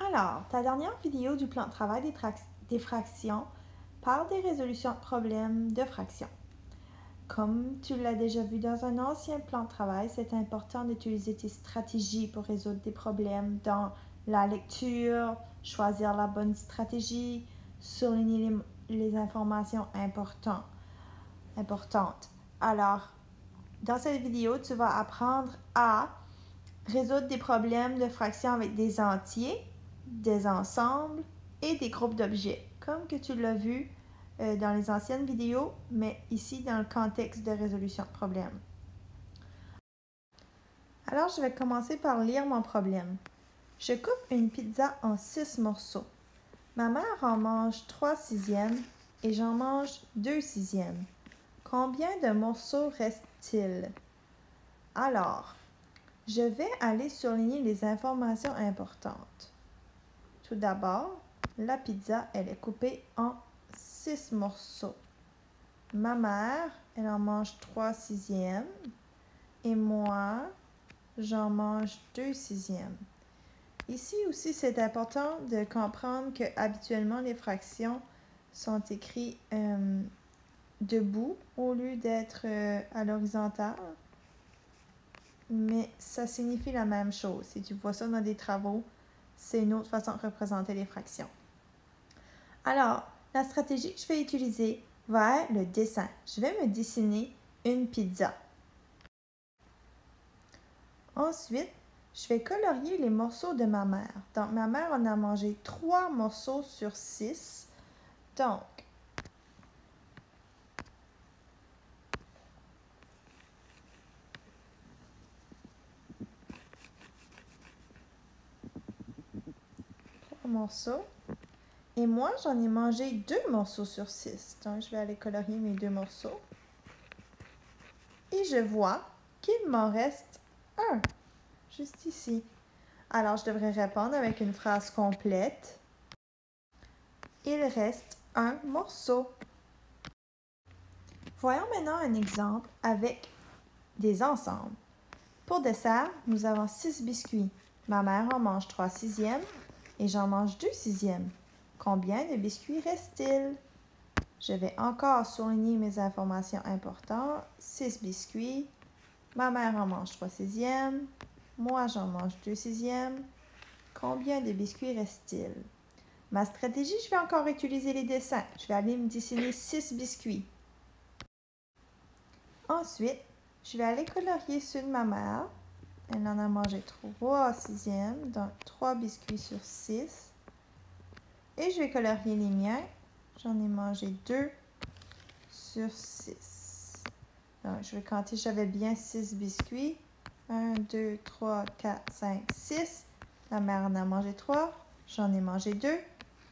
Alors, ta dernière vidéo du plan de travail des fractions parle des résolutions de problèmes de fractions. Comme tu l'as déjà vu dans un ancien plan de travail, c'est important d'utiliser tes stratégies pour résoudre des problèmes dans la lecture, choisir la bonne stratégie, souligner les informations importantes. Alors, dans cette vidéo, tu vas apprendre à résoudre des problèmes de fractions avec des entiers, des ensembles et des groupes d'objets, comme que tu l'as vu dans les anciennes vidéos, mais ici dans le contexte de résolution de problèmes. Alors, je vais commencer par lire mon problème. Je coupe une pizza en 6 morceaux. Ma mère en mange 3/6 et j'en mange 2/6. Combien de morceaux reste-t-il? Alors, je vais aller souligner les informations importantes. Tout d'abord, la pizza, elle est coupée en 6 morceaux. Ma mère, elle en mange 3/6 et moi, j'en mange 2/6. Ici aussi, c'est important de comprendre que habituellement les fractions sont écrites debout au lieu d'être à l'horizontale. Mais ça signifie la même chose. Si tu vois ça dans des travaux, c'est une autre façon de représenter les fractions. Alors, la stratégie que je vais utiliser va être le dessin. Je vais me dessiner une pizza. Ensuite, je vais colorier les morceaux de ma mère. Donc, ma mère en a mangé 3 morceaux sur 6. Donc, morceaux. Et moi, j'en ai mangé 2 morceaux sur 6. Donc, je vais aller colorier mes 2 morceaux. Et je vois qu'il m'en reste un, juste ici. Alors, je devrais répondre avec une phrase complète. Il reste un morceau. Voyons maintenant un exemple avec des ensembles. Pour dessert, nous avons 6 biscuits. Ma mère en mange 3/6 et j'en mange 2/6. Combien de biscuits reste-t-il? Je vais encore souligner mes informations importantes. 6 biscuits. Ma mère en mange 3/6. Moi, j'en mange 2/6. Combien de biscuits reste-t-il? Ma stratégie, je vais encore utiliser les dessins. Je vais aller me dessiner 6 biscuits. Ensuite, je vais aller colorier ceux de ma mère. Elle en a mangé 3/6, donc 3 biscuits sur 6. Et je vais colorier les miens. J'en ai mangé 2 sur 6. Donc, je vais compter, j'avais bien 6 biscuits. 1, 2, 3, 4, 5, 6. Ma mère en a mangé 3. J'en ai mangé 2.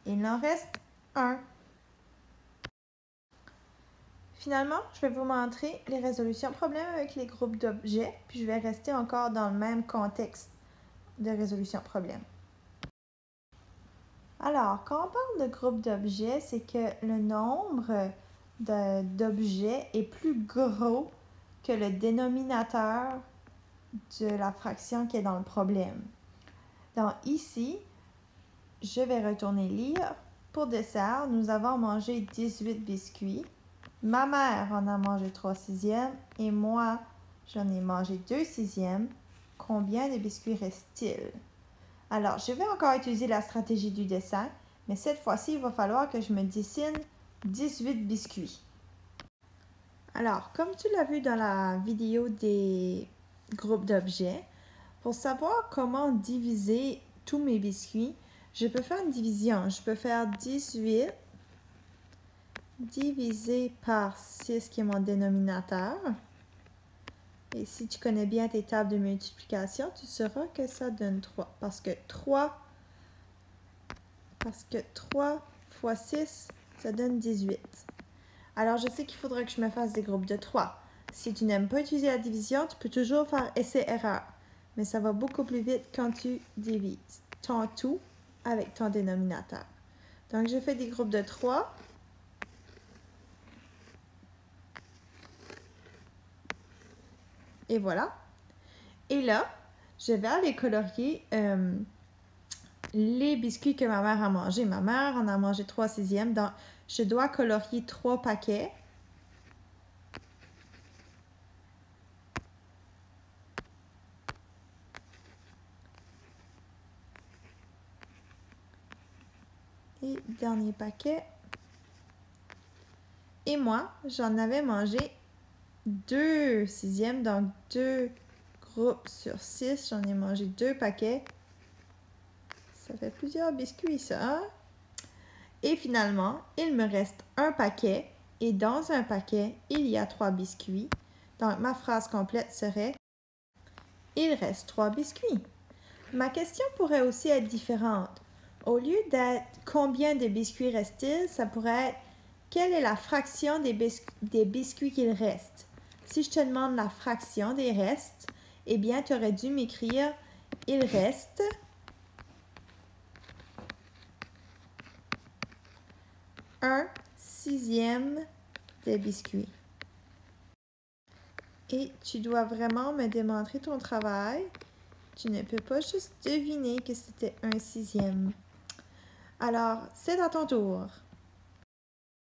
Il en reste 1. Finalement, je vais vous montrer les résolutions de problèmes avec les groupes d'objets, puis je vais rester encore dans le même contexte de résolution de problèmes. Alors, quand on parle de groupe d'objets, c'est que le nombre d'objets est plus gros que le dénominateur de la fraction qui est dans le problème. Donc ici, je vais retourner lire. Pour dessert, nous avons mangé 18 biscuits. Ma mère en a mangé 3/6 et moi, j'en ai mangé 2/6. Combien de biscuits reste-t-il? Alors, je vais encore utiliser la stratégie du dessin, mais cette fois-ci, il va falloir que je me dessine 18 biscuits. Alors, comme tu l'as vu dans la vidéo des groupes d'objets, pour savoir comment diviser tous mes biscuits, je peux faire une division. Je peux faire 18 divisé par 6 qui est mon dénominateur. Et si tu connais bien tes tables de multiplication, tu sauras que ça donne 3. Parce que 3 fois 6, ça donne 18. Alors, je sais qu'il faudra que je me fasse des groupes de 3. Si tu n'aimes pas utiliser la division, tu peux toujours faire essai-erreur. Mais ça va beaucoup plus vite quand tu divises ton tout avec ton dénominateur. Donc, je fais des groupes de 3. Et voilà. Et là, je vais aller colorier les biscuits que ma mère a mangés. Ma mère en a mangé 3/6. Donc, je dois colorier 3 paquets. Et dernier paquet. Et moi, j'en avais mangé 2/6, donc 2 groupes sur 6. J'en ai mangé 2 paquets. Ça fait plusieurs biscuits, ça. Hein? Et finalement, il me reste un paquet. Et dans un paquet, il y a 3 biscuits. Donc, ma phrase complète serait « Il reste 3 biscuits ». Ma question pourrait aussi être différente. Au lieu d'être « Combien de biscuits reste-t-il ?», ça pourrait être « Quelle est la fraction des biscuits qu'il reste ?» Si je te demande la fraction des restes, eh bien, tu aurais dû m'écrire « Il reste 1/6 des biscuits ». Et tu dois vraiment me démontrer ton travail. Tu ne peux pas juste deviner que c'était 1/6. Alors, c'est à ton tour.